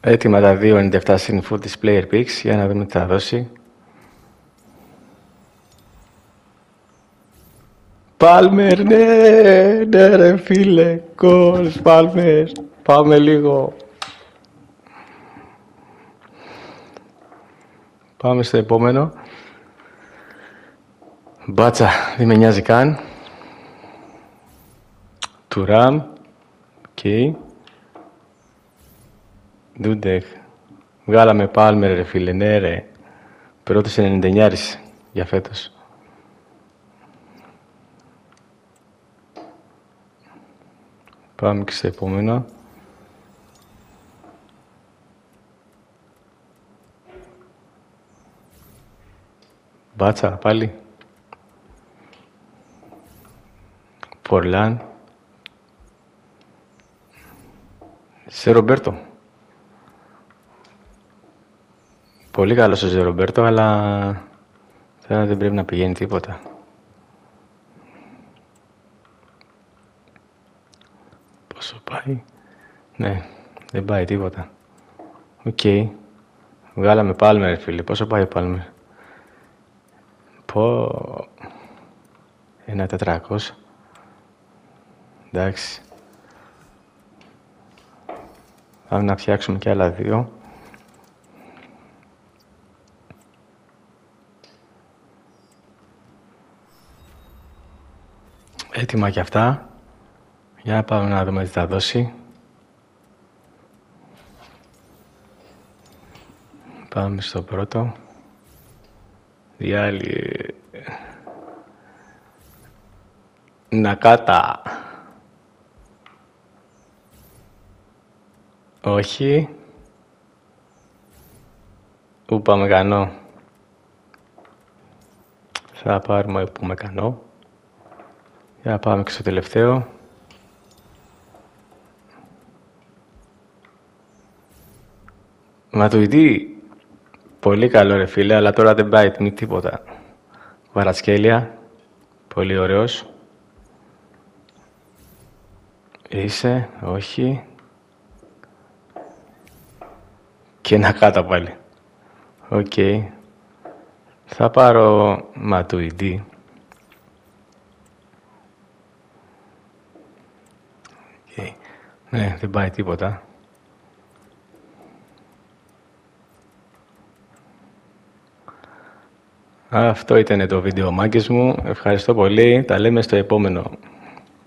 Έτοιμα τα 2.97 συν full display Airpix. Για να δούμε τι θα δώσει. Πάλμερ, ναι ρε φίλε. Κόλς, Πάλμερ. Πάμε λίγο. Πάμε στο επόμενο. Μπάτσα, δεν με νοιάζει καν. Τουράμ. Οκ. Ντούντεχ. Βγάλαμε Πάλμερ ρε φίλε, ναι ρε. Πρώτος 99 για φέτος. Πάμε και στο επόμενο. Μπάτσα, πάλι. Φορλάν. Σε Ρομπέρτο. Πολύ καλός ο Ζε Ρομπέρτο, αλλά τώρα δεν πρέπει να πηγαίνει τίποτα. Πόσο πάει? Ναι, δεν πάει τίποτα. Οκ. Βγάλαμε Πάλμερ, φίλε. Πόσο πάει ο Πάλμερ? Πω... 1.400. Εντάξει. Πάμε να φτιάξουμε και άλλα δύο. Έτοιμα και αυτά. Για να πάμε να δούμε τι θα δώσει. Πάμε στο πρώτο. Διάλυε. Νακάτα. Όχι. Ούπα Μεγανό. Θα πάρουμε Ούπα Μεγανό. Για να πάμε και στο τελευταίο. Ματουητή. Πολύ καλό ρε φίλε, αλλά τώρα δεν πάει τίποτα. Βαρατσκέλια. Πολύ ωραίος. Είσαι, όχι. Και ένα κάτω πάλι. Οκ. Θα πάρω Ματουητή. Ναι, δεν πάει τίποτα. Αυτό ήταν το βίντεο, μάγκες μου. Ευχαριστώ πολύ. Τα λέμε στο επόμενο.